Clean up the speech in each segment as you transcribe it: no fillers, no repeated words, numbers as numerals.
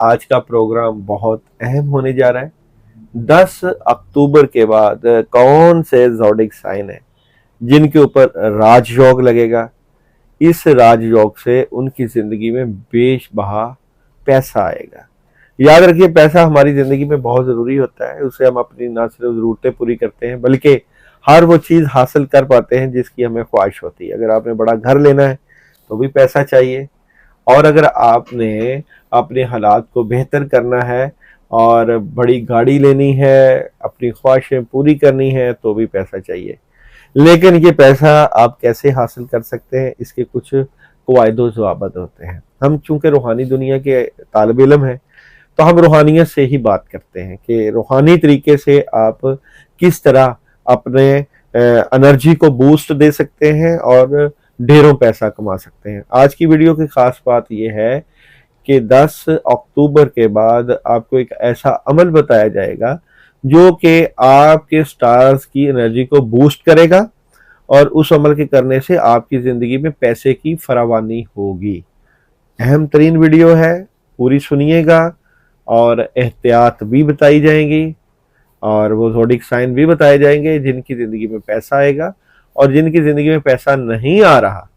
आज का प्रोग्राम बहुत अहम होने जा रहा है। 10 अक्टूबर के बाद कौन से ज़ोडिक साइन है जिनके ऊपर राजयोग लगेगा। इस राजयोग से उनकी जिंदगी में बेशबहा पैसा आएगा। याद रखिए, पैसा हमारी जिंदगी में बहुत जरूरी होता है। उससे हम अपनी ना सिर्फ जरूरतें पूरी करते हैं बल्कि हर वो चीज हासिल कर पाते हैं जिसकी हमें ख्वाहिश होती है। अगर आपने बड़ा घर लेना है तो भी पैसा चाहिए, और अगर आपने अपने हालात को बेहतर करना है और बड़ी गाड़ी लेनी है, अपनी ख्वाहिशें पूरी करनी है, तो भी पैसा चाहिए। लेकिन ये पैसा आप कैसे हासिल कर सकते हैं, इसके कुछ कवायद व ज़वाबित होते हैं। हम चूंकि रूहानी दुनिया के तालिब इल्म हैं, तो हम रूहानियत से ही बात करते हैं कि रूहानी तरीके से आप किस तरह अपने एनर्जी को बूस्ट दे सकते हैं और ढेरों पैसा कमा सकते हैं। आज की वीडियो की खास बात यह है कि 10 अक्टूबर के बाद आपको एक ऐसा अमल बताया जाएगा जो कि आपके स्टार्स की एनर्जी को बूस्ट करेगा, और उस अमल के करने से आपकी ज़िंदगी में पैसे की फरावानी होगी। अहम तरीन वीडियो है, पूरी सुनिएगा और एहतियात भी बताई जाएंगी और वो ज़ोडिक साइन भी बताए जाएंगे जिनकी ज़िंदगी में पैसा आएगा, और जिनकी ज़िंदगी में पैसा नहीं आ रहा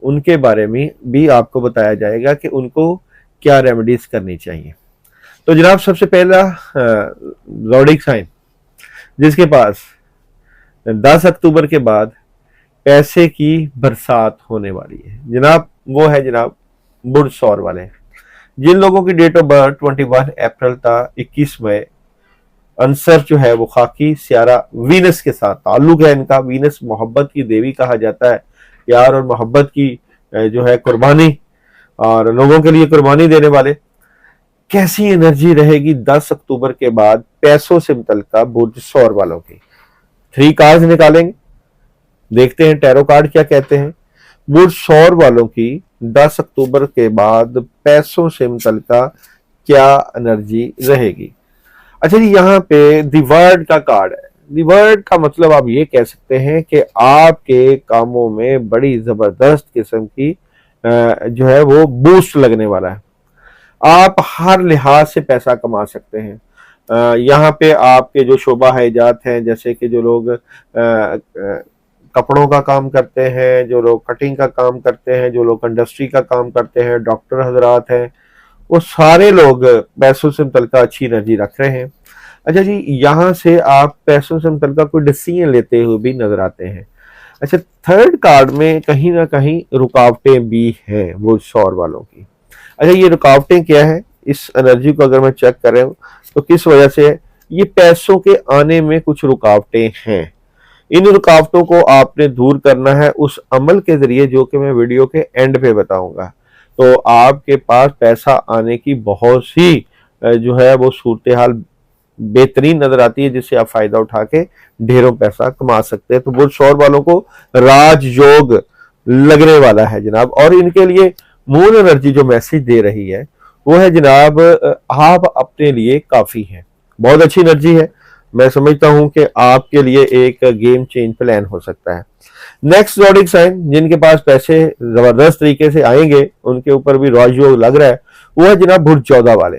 उनके बारे में भी आपको बताया जाएगा कि उनको क्या रेमेडीज करनी चाहिए। तो जनाब, सबसे पहला ज़ोडिक साइन जिसके पास 10 अक्टूबर के बाद पैसे की बरसात होने वाली है जनाब, वो है जनाब बुर्ज सौर वाले। जिन लोगों की डेट ऑफ बर्थ 21 अप्रैल था 21 मई, आंसर जो है वो खाकी सियारा वीनस के साथ ताल्लुक है इनका। वीनस मोहब्बत की देवी कहा जाता है, प्यार और मोहब्बत की जो है कुर्बानी और लोगों के लिए कुर्बानी देने वाले। कैसी एनर्जी रहेगी 10 अक्टूबर के बाद पैसों से मुतल्लिका बुर्ज सौर वालों की। 3 कार्ड्स निकालेंगे, देखते हैं टैरो कार्ड क्या कहते हैं। बुर्ज सौर वालों की 10 अक्टूबर के बाद पैसों से मुतल्लिका क्या एनर्जी रहेगी। अच्छा जी, यहाँ पे दी वर्ड का कार्ड है। दी वर्ड का मतलब आप ये कह सकते हैं कि आपके कामों में बड़ी जबरदस्त किस्म की जो है वो बूस्ट लगने वाला है। आप हर लिहाज से पैसा कमा सकते हैं। यहाँ पे आपके जो शोबा हयाजात हैं, जैसे कि जो लोग कपड़ों का काम करते हैं, जो लोग कटिंग का काम करते हैं, जो लोग इंडस्ट्री का काम करते हैं, डॉक्टर हजरात हैं, वो सारे लोग पैसों से मुतल्लिका अच्छी एनर्जी रख रहे हैं। अच्छा जी, यहाँ से आप पैसों से मुतल्लिका कोई डिसीजन लेते हुए भी नजर आते हैं। अच्छा, थर्ड कार्ड में कहीं ना कहीं रुकावटें भी हैं वो सौर वालों की। अच्छा, ये रुकावटें क्या है, इस एनर्जी को अगर मैं चेक करें तो किस वजह से ये पैसों के आने में कुछ रुकावटें हैं। इन रुकावटों को आपने दूर करना है उस अमल के जरिए जो कि मैं वीडियो के एंड पे बताऊंगा। तो आपके पास पैसा आने की बहुत सी जो है वो सूरत हाल बेहतरीन नजर आती है, जिससे आप फायदा उठा के ढेरों पैसा कमा सकते हैं। तो बुर्ज सौर वालों को राजयोग लगने वाला है जनाब, और इनके लिए मून एनर्जी जो मैसेज दे रही है वो है जनाब, आप अपने लिए काफी हैं। बहुत अच्छी एनर्जी है। मैं समझता हूं कि आपके लिए एक गेम चेंज प्लान हो सकता है। नेक्स्ट ज़ोडिक साइन जिनके पास पैसे जबरदस्त तरीके से आएंगे, उनके ऊपर भी राजयोग लग रहा है, वो है जनाब बुर्ज चौदह वाले।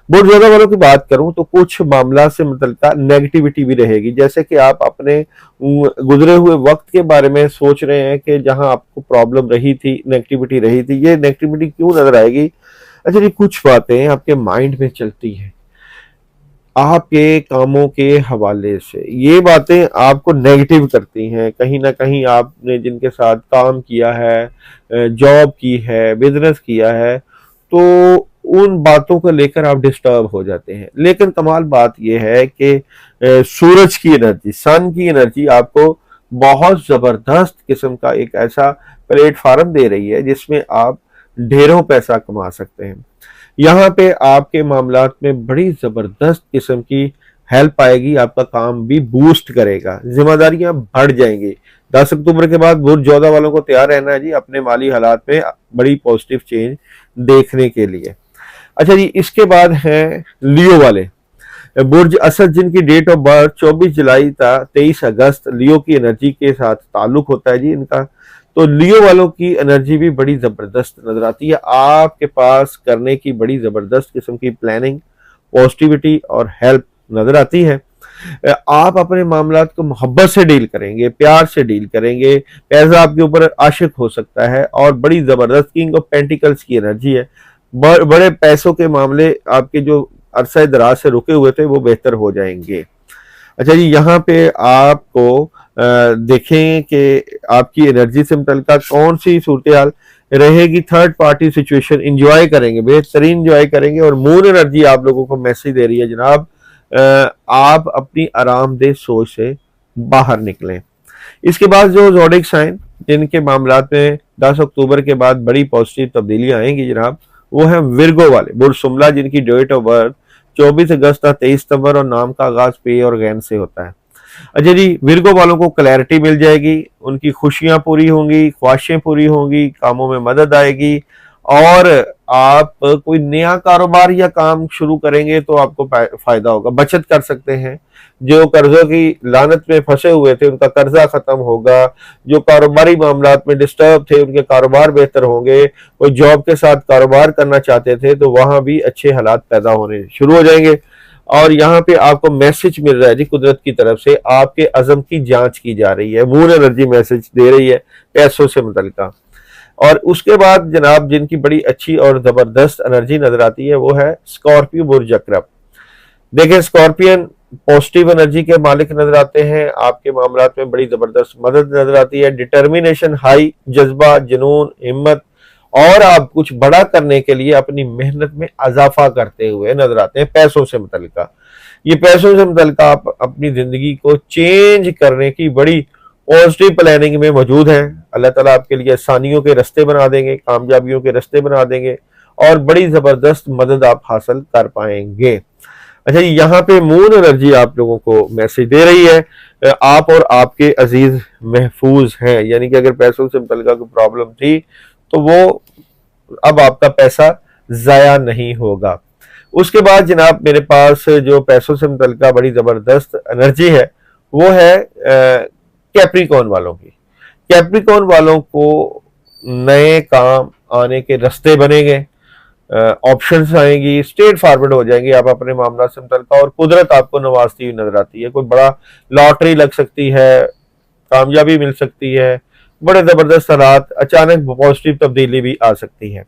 बुर्ज चौदह वालों की बात करूं तो कुछ मामला से मुतल्लिका नेगेटिविटी भी रहेगी। जैसे कि आप अपने गुजरे हुए वक्त के बारे में सोच रहे हैं कि जहां आपको प्रॉब्लम रही थी, नेगेटिविटी रही थी, ये नेगेटिविटी क्यों नजर आएगी। अच्छा जी, कुछ बातें आपके माइंड में चलती हैं आपके कामों के हवाले से, ये बातें आपको नेगेटिव करती हैं। कहीं ना कहीं आपने जिनके साथ काम किया है, जॉब की है, बिजनेस किया है, तो उन बातों को लेकर आप डिस्टर्ब हो जाते हैं। लेकिन कमाल बात यह है कि सूरज की एनर्जी, सन की एनर्जी आपको बहुत जबरदस्त किस्म का एक ऐसा प्लेटफार्म दे रही है जिसमें आप ढेरों पैसा कमा सकते हैं। यहाँ पे आपके मामलात में बड़ी जबरदस्त किस्म की हेल्प आएगी, आपका काम भी बूस्ट करेगा, जिम्मेदारियां बढ़ जाएंगी। 10 अक्टूबर के बाद बुर्ज चौदह वालों को तैयार रहना है जी अपने माली हालात में बड़ी पॉजिटिव चेंज देखने के लिए। अच्छा जी, इसके बाद है लियो वाले। बुर्ज असद जिनकी डेट ऑफ बर्थ 24 जुलाई था 23 अगस्त, लियो की एनर्जी के साथ ताल्लुक होता है जी इनका। तो लियो वालों की एनर्जी भी बड़ी जबरदस्त नजर आती है। आपके पास करने की बड़ी जबरदस्त किस्म की प्लानिंग, पॉजिटिविटी और हेल्प नजर आती है। आप अपने मामलात को मोहब्बत से डील करेंगे, प्यार से डील करेंगे। पैसा आपके ऊपर आशिक हो सकता है और बड़ी जबरदस्त किंग ऑफ पेंटिकल्स की एनर्जी है। बड़े पैसों के मामले आपके जो अरसा दराज से रुके हुए थे वो बेहतर हो जाएंगे। अच्छा जी, यहाँ पे आपको देखें कि आपकी एनर्जी से मुतल्लिका कौन सी सूरत हाल रहेगी। थर्ड पार्टी सिचुएशन इंजॉय करेंगे, बेहतरीन इंजॉय करेंगे। और मून एनर्जी आप लोगों को मैसेज दे रही है जनाब, आप अपनी आरामदेह सोच से बाहर निकलें। इसके बाद जो ज़ोडिक साइन जिनके मामलात में 10 अक्टूबर के बाद बड़ी पॉजिटिव तब्दीलियां आएंगी जनाब, वो है विर्गो वाले, बुरसुमला, जिनकी डेट ऑफ बर्थ 24 अगस्त था 23 सितंबर और नाम का आगाज पे और गैन से होता है। अच्छा जी, विर्गो वालों को क्लैरिटी मिल जाएगी, उनकी खुशियां पूरी होंगी, ख्वाहिशें पूरी होंगी, कामों में मदद आएगी और आप कोई नया कारोबार या काम शुरू करेंगे तो आपको फायदा होगा। बचत कर सकते हैं, जो कर्जों की लानत में फंसे हुए थे उनका कर्जा खत्म होगा, जो कारोबारी मामलात में डिस्टर्ब थे उनके कारोबार बेहतर होंगे, कोई जॉब के साथ कारोबार करना चाहते थे तो वहां भी अच्छे हालात पैदा होने शुरू हो जाएंगे। और यहाँ पे आपको मैसेज मिल रहा है जी कुदरत की तरफ से, आपके अज़म की जांच की जा रही है। मून एनर्जी मैसेज दे रही है पैसों से मुतल्लिका। और उसके बाद जनाब जिनकी बड़ी अच्छी और जबरदस्त एनर्जी नजर आती है वो है स्कॉर्पियो बुर्ज अकरब। देखें, स्कॉर्पियन पॉजिटिव एनर्जी के मालिक नजर आते हैं, आपके मामलात में बड़ी जबरदस्त मदद नजर आती है, डिटर्मिनेशन हाई, जज्बा, जुनून, हिम्मत और आप कुछ बड़ा करने के लिए अपनी मेहनत में इजाफा करते हुए नजर आते हैं। पैसों से मुतल्लिका, ये पैसों से मुतल्लिका आप अपनी जिंदगी को चेंज करने की बड़ी पॉजिटिव प्लानिंग में मौजूद है। अल्लाह ताला आपके लिए आसानियों के रास्ते बना देंगे, कामयाबियों के रास्ते बना देंगे और बड़ी जबरदस्त मदद आप हासिल कर पाएंगे। अच्छा, यहाँ पे मून एनर्जी आप लोगों को मैसेज दे रही है, आप और आपके अजीज महफूज हैं। यानी कि अगर पैसों से मुतल्लिका कोई प्रॉब्लम थी तो वो अब आपका पैसा जाया नहीं होगा। उसके बाद जनाब मेरे पास जो पैसों से मुतल्लिका बड़ी जबरदस्त एनर्जी है वो है कैप्रिकॉर्न वालों की। कैप्रिकॉर्न वालों को नए काम आने के रास्ते बनेंगे, ऑप्शंस आएंगी, स्ट्रेट फॉरवर्ड हो जाएंगे आप अपने मामला से मुतल्लिका और कुदरत आपको नवाजती हुई नजर आती है। कोई बड़ा लॉटरी लग सकती है, कामयाबी मिल सकती है, बड़े जबरदस्त हालात, अचानक पॉजिटिव तब्दीली भी आ सकती है।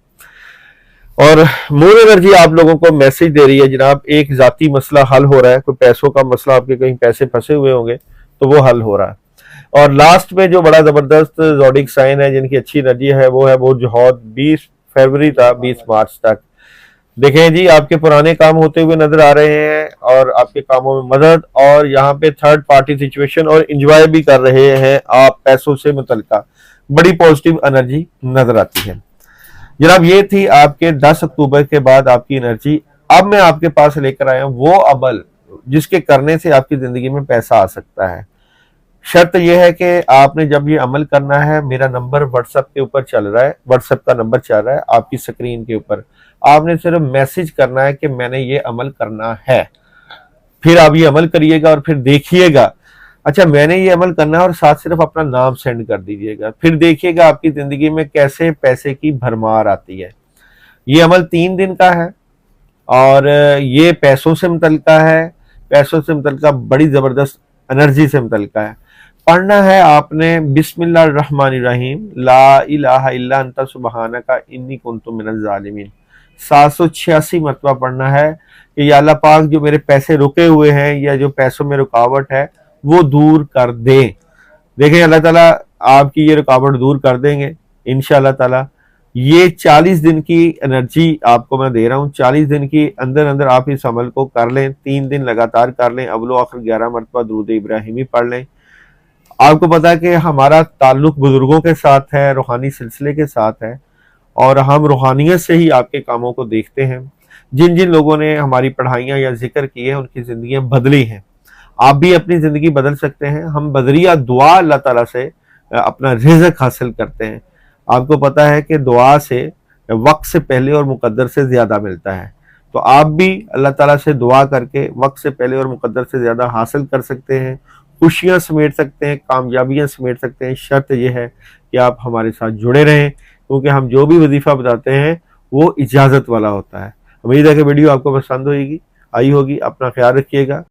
और मून एनर्जी आप लोगों को मैसेज दे रही है जनाब, एक जाती मसला हल हो रहा है। कोई पैसों का मसला, आपके कहीं पैसे फंसे हुए होंगे तो वो हल हो रहा है। और लास्ट में जो बड़ा जबरदस्त ज़ोडिक साइन है जिनकी अच्छी एनर्जी है वो है बुर्ज हौत, 20 फरवरी था 20 मार्च तक। देखें जी, आपके पुराने काम होते हुए नजर आ रहे हैं और आपके कामों में मदद, और यहाँ पे थर्ड पार्टी सिचुएशन और इंजॉय भी कर रहे हैं आप पैसों से मुतल्लिका। बड़ी पॉजिटिव एनर्जी नजर आती है जनाब। ये थी आपके 10 अक्टूबर के बाद आपकी एनर्जी। अब मैं आपके पास लेकर आया हूं वो अमल जिसके करने से आपकी जिंदगी में पैसा आ सकता है। शर्त यह है कि आपने जब ये अमल करना है, मेरा नंबर व्हाट्सएप के ऊपर चल रहा है, व्हाट्सएप का नंबर चल रहा है आपकी स्क्रीन के ऊपर, आपने सिर्फ मैसेज करना है कि मैंने ये अमल करना है। फिर आप ये अमल करिएगा और फिर देखिएगा, अच्छा मैंने ये अमल करना है, और साथ सिर्फ अपना नाम सेंड कर दीजिएगा। फिर देखिएगा आपकी जिंदगी में कैसे पैसे की भरमार आती है। ये अमल 3 दिन का है और ये पैसों से मुतल्लिका है, पैसों से मुतल्लिका बड़ी जबरदस्त एनर्जी से मुतल्लिका है। पढ़ना है आपने बिस्मिल्लाहिर्रहमानिर्रहीम ला इलाहा इल्ला अंता सुब्हानका इन्नी कुन्तु मिनज़ ज़ालिमीन 786 मरतबा पढ़ना है कि या अल्लाह पाक जो मेरे पैसे रुके हुए हैं या जो पैसों में रुकावट है वो दूर कर दे। देखें, अल्लाह ताला आपकी ये रुकावट दूर कर देंगे इंशाअल्लाह ताला। ये 40 दिन की एनर्जी आपको मैं दे रहा हूँ। 40 दिन की अंदर अंदर आप इस अमल को कर लें, 3 दिन लगातार कर लें, अव्वल आखिर 11 मरतबा दुरूद इब्राहिमी पढ़ लें। आपको पता है कि हमारा ताल्लुक बुजुर्गों के साथ है, रूहानी सिलसिले के साथ है, और हम रूहानियत से ही आपके कामों को देखते हैं। जिन जिन लोगों ने हमारी पढ़ाइयाँ या जिक्र की है उनकी जिंदगियां बदली हैं, आप भी अपनी जिंदगी बदल सकते हैं। हम बदरिया दुआ अल्लाह ताला से अपना रिज़्क हासिल करते हैं। आपको पता है कि दुआ से वक्त से पहले और मुकद्दर से ज्यादा मिलता है, तो आप भी अल्लाह ताला से दुआ करके वक्त से पहले और मुकद्दर से ज्यादा हासिल कर सकते हैं, खुशियां समेट सकते हैं, कामयाबियां समेट सकते हैं। शर्त यह है कि आप हमारे साथ जुड़े रहें, क्योंकि हम जो भी वजीफा बताते हैं वो इजाज़त वाला होता है। उम्मीद है कि वीडियो आपको पसंद आई होगी। अपना ख्याल रखिएगा।